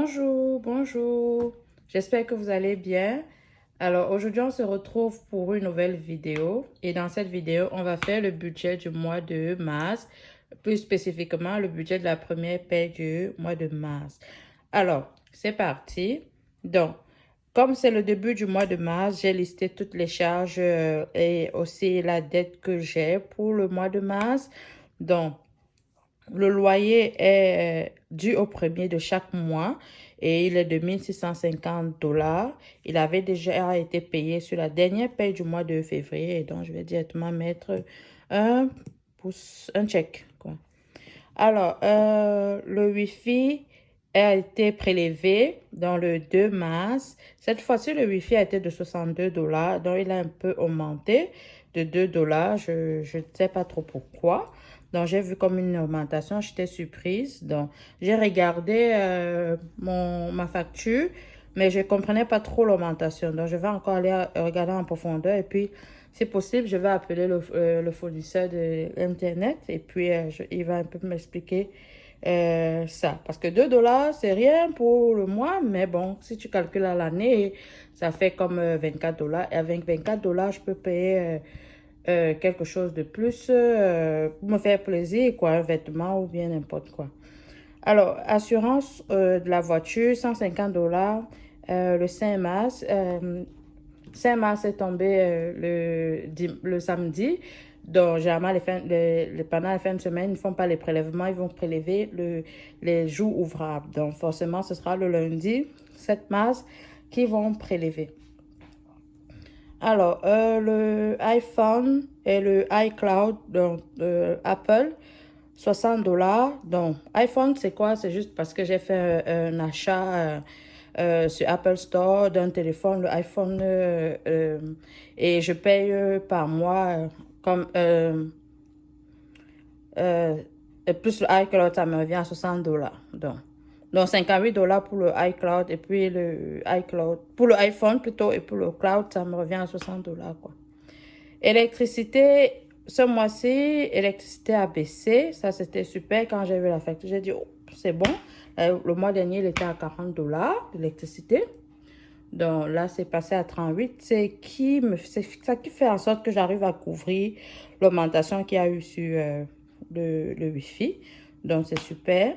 Bonjour, bonjour. J'espère que vous allez bien. Alors aujourd'hui, on se retrouve pour une nouvelle vidéo. Et dans cette vidéo, on va faire le budget du mois de mars. Plus spécifiquement, le budget de la première paie du mois de mars. Alors, c'est parti. Donc, comme c'est le début du mois de mars, j'ai listé toutes les charges et aussi la dette que j'ai pour le mois de mars. Donc, le loyer est dû au premier de chaque mois et il est de 1650 $. Il avait déjà été payé sur la dernière paye du mois de février. Et donc, je vais directement mettre un, un chèque, quoi. Alors, le Wi-Fi a été prélevé dans le 2 mars. Cette fois-ci, le Wi-Fi a été de 62 $. Donc, il a un peu augmenté de 2 $. Je ne sais pas trop pourquoi. Donc, j'ai vu comme une augmentation. J'étais surprise. Donc, j'ai regardé ma facture, mais je ne comprenais pas trop l'augmentation. Donc, je vais encore aller regarder en profondeur. Et puis, c'est possible, je vais appeler le fournisseur de l'Internet et puis il va un peu m'expliquer ça. Parce que 2 $, c'est rien pour le mois, mais bon, si tu calcules à l'année, ça fait comme 24 $. Et avec 24 $, je peux payer quelque chose de plus pour me faire plaisir, quoi, un vêtement ou bien n'importe quoi. Alors, assurance de la voiture, 150 $, le 5 mars. 5 mars est tombé le samedi. Donc, généralement, pendant les fins de semaine, ils ne font pas les prélèvements. Ils vont prélever les jours ouvrables. Donc, forcément, ce sera le lundi 7 mars qu'ils vont prélever. Alors, le iPhone et le iCloud, donc Apple, 60 $. Donc, iPhone, c'est quoi? C'est juste parce que j'ai fait un achat sur Apple Store d'un téléphone, le iPhone, et je paye par mois comme euh, et plus le iCloud, ça me revient à 60 $. Donc 58 $ pour le iCloud et puis le iCloud, pour le iPhone plutôt, et pour le cloud, ça me revient à 60 $, quoi. Électricité, ce mois-ci, électricité a baissé. Ça, c'était super. Quand j'ai vu la facture, j'ai dit, oh, c'est bon. Le mois dernier, il était à 40 $ d'électricité. Donc là, c'est passé à 38. C'est ça qui fait en sorte que j'arrive à couvrir l'augmentation qu'il y a eu sur le Wi-Fi. Donc, c'est super.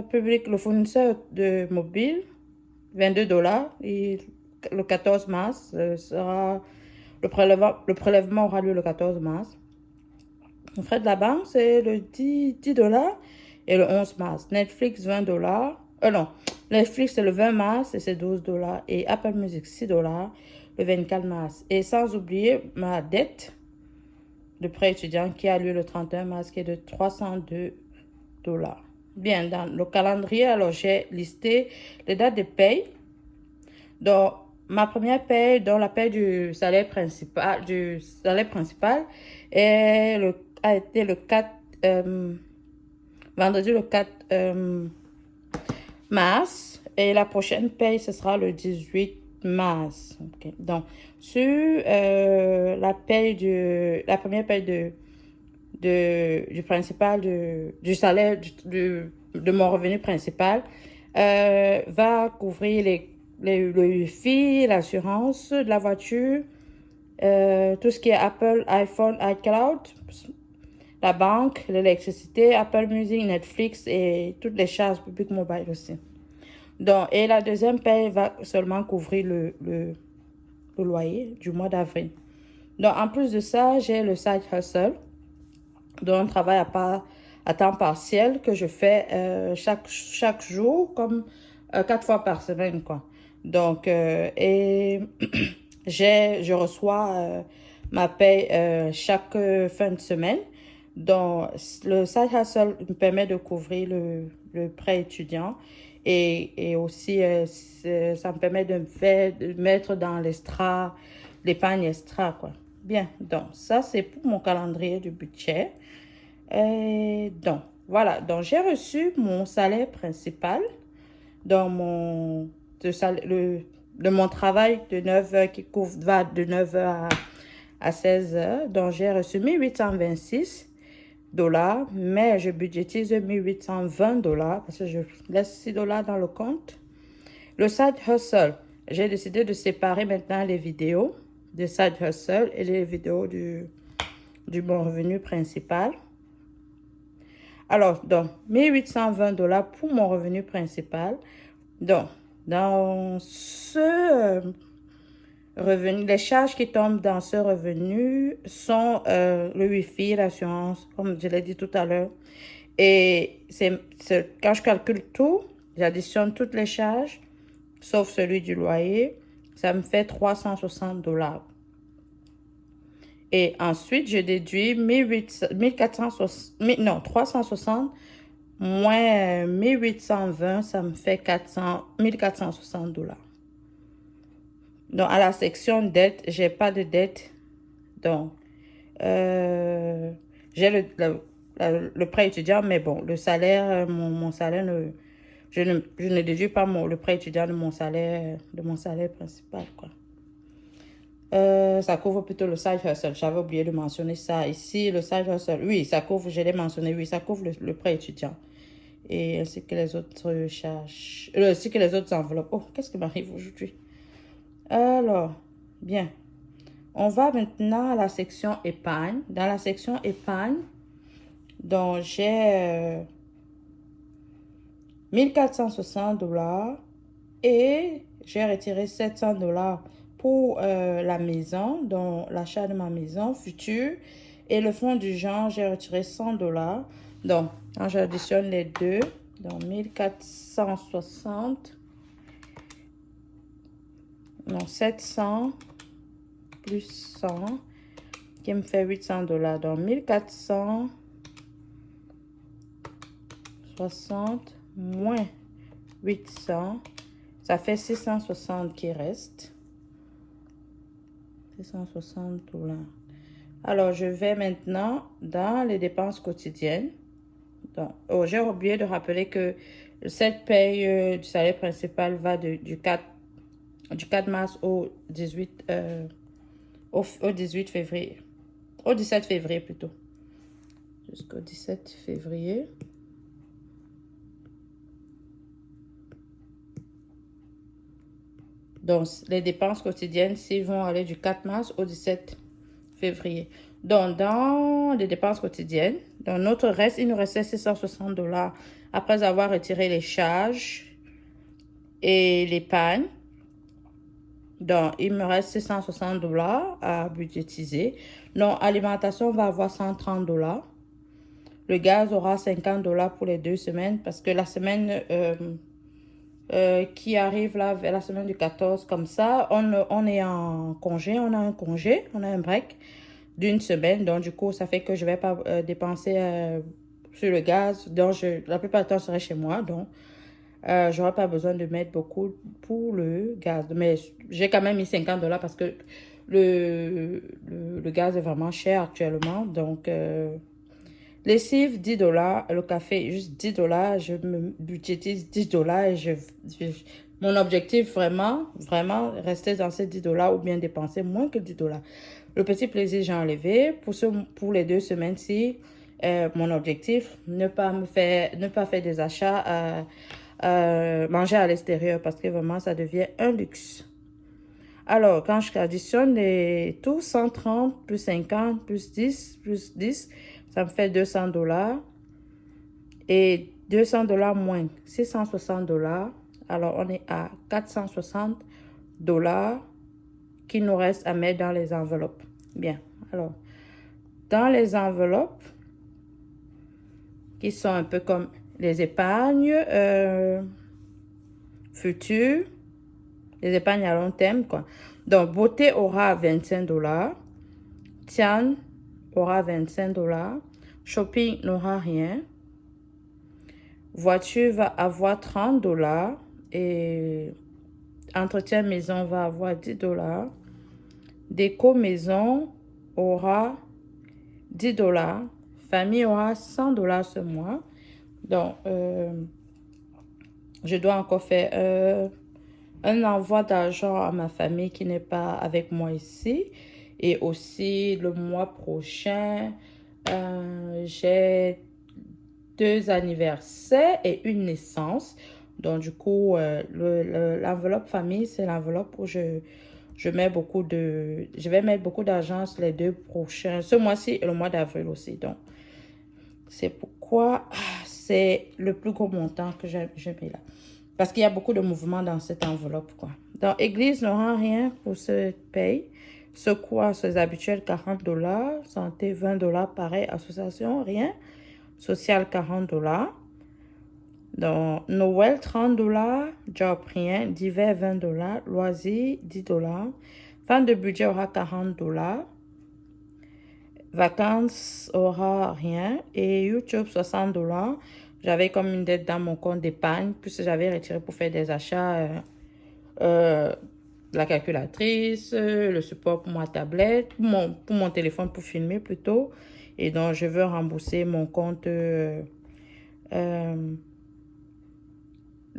Public, le fournisseur de mobile, 22 $. Et le 14 mars sera le prélèvement aura lieu le 14 mars. Le frais de la banque, c'est le 10 $ et le 11 mars. Netflix, 20 $. Non, Netflix, c'est le 20 mars et c'est 12 $. Et Apple Music, 6 $ le 24 mars. Et sans oublier ma dette de prêt étudiant qui a lieu le 31 mars, qui est de 302 $. Bien, dans le calendrier, alors j'ai listé les dates de paye. Donc, ma première paye, donc la paye du salaire principal a été le 4, vendredi le 4 mars. Et la prochaine paye, ce sera le 18 mars. Okay. Donc, sur la première paye du principal, du salaire, de mon revenu principal, va couvrir le Wi-Fi, l'assurance de la voiture, tout ce qui est Apple, iPhone, iCloud, la banque, l'électricité, Apple Music, Netflix et toutes les charges publiques mobiles aussi. Donc, et la deuxième paie va seulement couvrir le loyer du mois d'avril. Donc, en plus de ça, j'ai le side hustle, donc un travail à temps partiel que je fais chaque jour, comme 4 fois par semaine, quoi. Donc, et je reçois ma paie chaque fin de semaine. Donc, le side hustle me permet de couvrir le prêt étudiant et aussi ça me permet de mettre dans l'épargne extra, quoi. Bien, donc ça c'est pour mon calendrier du budget. Et donc, voilà, donc j'ai reçu mon salaire principal dans de mon travail de 9 heures va de 9 heures à 16 heures. Donc, j'ai reçu 1826 $, mais je budgétise 1820 $ parce que je laisse 6 $ dans le compte. Le side hustle, j'ai décidé de séparer maintenant les vidéos de side hustle et les vidéos du bon revenu principal. Alors, donc, 1820 $ pour mon revenu principal. Donc, dans ce revenu, les charges qui tombent dans ce revenu sont le Wi-Fi, l'assurance, comme je l'ai dit tout à l'heure. Et quand je calcule tout, j'additionne toutes les charges, sauf celui du loyer, ça me fait 360 $. Et ensuite, je déduis 360 moins 1820, ça me fait 1460 $. Donc, à la section dette, j'ai pas de dette. Donc, j'ai le prêt étudiant, mais bon, le salaire, mon salaire, je ne déduis pas le prêt étudiant de mon salaire principal, quoi. Ça couvre plutôt le side hustle. J'avais oublié de mentionner ça. Ici, le side hustle, oui, ça couvre, je l'ai mentionné, oui, ça couvre le prêt étudiant. Et ainsi que les autres charges, ainsi que les autres enveloppes. Oh, qu'est-ce qui m'arrive aujourd'hui? Alors, bien. On va maintenant à la section épargne. Dans la section épargne, donc j'ai 1460 $ et j'ai retiré 700 $ pour la maison, donc l'achat de ma maison future. Et le fonds du genre, j'ai retiré 100 $. Donc, quand j'additionne les deux, donc 1460, non, 700 plus 100, qui me fait 800 $. Donc, 1460 moins 800, ça fait 660 qui reste. 660 $. Alors, je vais maintenant dans les dépenses quotidiennes. Donc, oh, j'ai oublié de rappeler que cette paye du salaire principal va du 4 mars au 18 février. Au 17 février plutôt. Jusqu'au 17 février. Donc, les dépenses quotidiennes, s'ils vont aller du 4 mars au 17 février. Donc, dans les dépenses quotidiennes, dans notre reste, il nous restait 660 $ après avoir retiré les charges et l'épargne. Donc, il me reste 660 $ à budgétiser. Donc, alimentation va avoir 130 $. Le gaz aura 50 $ pour les 2 semaines parce que la semaine qui arrive là, vers la semaine du 14, comme ça, on est en congé, on a un break d'une semaine. Donc, du coup, ça fait que je ne vais pas dépenser sur le gaz. Donc, la plupart du temps, je serai chez moi. Donc, je n'aurai pas besoin de mettre beaucoup pour le gaz. Mais j'ai quand même mis 50 $ parce que le gaz est vraiment cher actuellement. Donc, lessive, 10 $. Le café, juste 10 $. Je me budgétise 10 $. Et mon objectif, vraiment, rester dans ces 10 $ ou bien dépenser moins que 10 $. Le petit plaisir, j'ai enlevé. Pour les 2 semaines-ci, mon objectif, ne pas faire des achats manger à l'extérieur parce que vraiment, ça devient un luxe. Alors, quand je additionne tout, 130 plus 50 plus 10, ça me fait 200 $. Et 200 $ moins 660 $. Alors, on est à 460 $ qui nous reste à mettre dans les enveloppes. Bien. Alors, dans les enveloppes, qui sont un peu comme les épargnes futures, les épargnes à long terme, quoi. Donc, beauté aura 25 $. Tian aura 25 $. Shopping n'aura rien. Voiture va avoir 30 $. Et entretien maison va avoir 10 $. Déco maison aura 10 $. Famille aura 100 $ ce mois. Donc, je dois encore faire un envoi d'argent à ma famille qui n'est pas avec moi ici. Et aussi, le mois prochain, j'ai 2 anniversaires et une naissance. Donc, du coup, l'enveloppe famille, c'est l'enveloppe où je mets je vais mettre beaucoup d'argent sur les 2 prochains, ce mois-ci et le mois d'avril aussi. Donc, c'est pourquoi c'est le plus gros montant que je mets là. Parce qu'il y a beaucoup de mouvements dans cette enveloppe, quoi. Donc, Église n'aura rien pour ce paye. Secours, ses habituels, 40 $. Santé, 20 $. Pareil, association, rien. Social, 40 $. Donc, Noël, 30 $. Job, rien. Divers, 20 $. Loisirs, 10 $. Fin de budget aura 40 $. Vacances aura rien. Et YouTube, 60 $. J'avais comme une dette dans mon compte d'épargne, puisque j'avais retiré pour faire des achats, la calculatrice, le support pour ma tablette, pour mon téléphone pour filmer plutôt. Et donc, je veux rembourser mon compte, les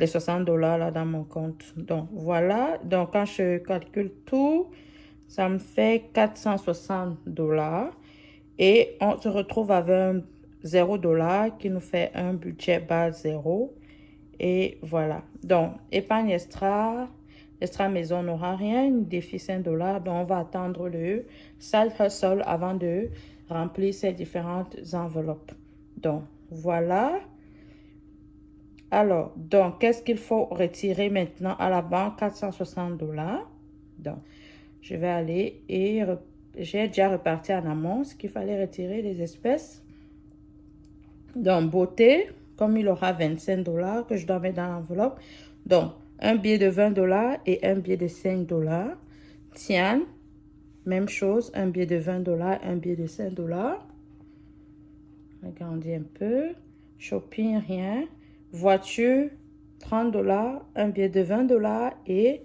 60 $ là dans mon compte. Donc, voilà. Donc, quand je calcule tout, ça me fait 460 $. Et on se retrouve avec un 0 $ qui nous fait un budget base 0. Et voilà. Donc, épargne extra maison n'aura rien. Défi 5 $. Donc, on va attendre le side hustle avant de remplir ces différentes enveloppes. Donc, voilà. Alors, donc, qu'est-ce qu'il faut retirer maintenant à la banque? 460 $. Donc, je vais aller et j'ai déjà reparti en amont ce qu'il fallait retirer les espèces. Donc, beauté, comme il aura 25 $ que je dois mettre dans l'enveloppe. Donc, un billet de 20 $ et un billet de 5 $. Tian, même chose, un billet de 20 $, un billet de 5 $. Regardez un peu. Shopping, rien. Voiture, 30 $, un billet de 20 $ et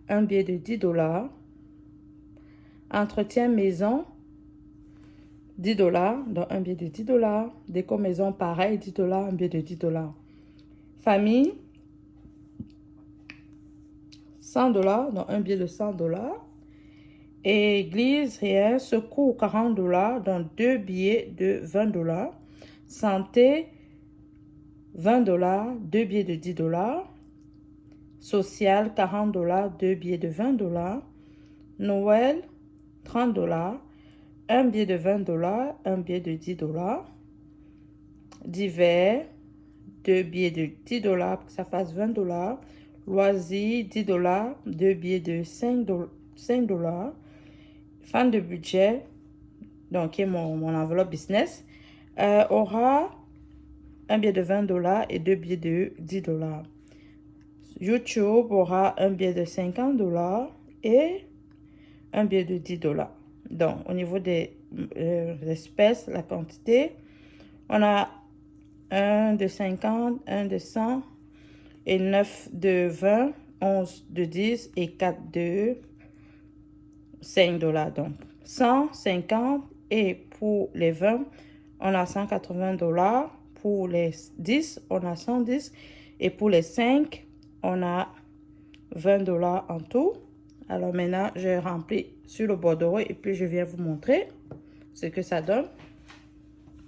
un billet de 10 $. Entretien maison, 10 $, donc un billet de 10 $. Déco maison, pareil, 10 $, un billet de 10 $. Famille, 100 $, donc un billet de 100 $. Et église, rien. Secours, 40 $, donc 2 billets de 20 $. Santé, 20 $, 2 billets de 10 $. Social, 40 $, 2 billets de 20 $. Noël, 30 $, un billet de 20 $, un billet de 10 $. Divers, 2 billets de 10 $ pour que ça fasse 20 $. Loisirs, 10 $, 2 billets de 5 $. Fin de budget, donc qui est mon enveloppe business, aura un billet de 20 $ et 2 billets de 10 $. YouTube aura un billet de 50 $ et un billet de 10 $. Donc, au niveau des espèces, la quantité, on a un de 50, un de 100 et 9 de 20, 11 de 10 et 4 de 5 $. Donc, 150 et pour les 20, on a 180 $. Pour les 10, on a 110 et pour les 5, on a 20 $ en tout. Alors maintenant, je remplis sur le bordereau et puis je viens vous montrer ce que ça donne.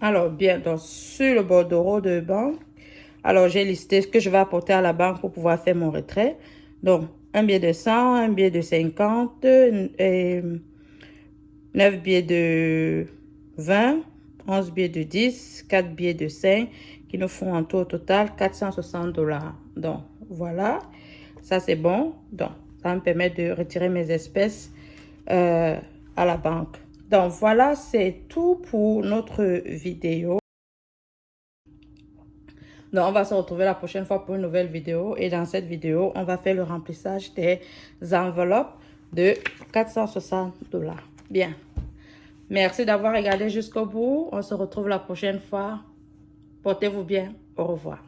Alors bien, donc sur le bordereau de banque, alors j'ai listé ce que je vais apporter à la banque pour pouvoir faire mon retrait. Donc, un billet de 100, un billet de 50, et 9 billets de 20, 11 billets de 10, 4 billets de 5 qui nous font en tout au total 460 $. Donc, voilà, ça c'est bon. Donc, ça me permet de retirer mes espèces à la banque. Donc, voilà, c'est tout pour notre vidéo. Donc, on va se retrouver la prochaine fois pour une nouvelle vidéo. Et dans cette vidéo, on va faire le remplissage des enveloppes de 460 $. Bien. Merci d'avoir regardé jusqu'au bout. On se retrouve la prochaine fois. Portez-vous bien. Au revoir.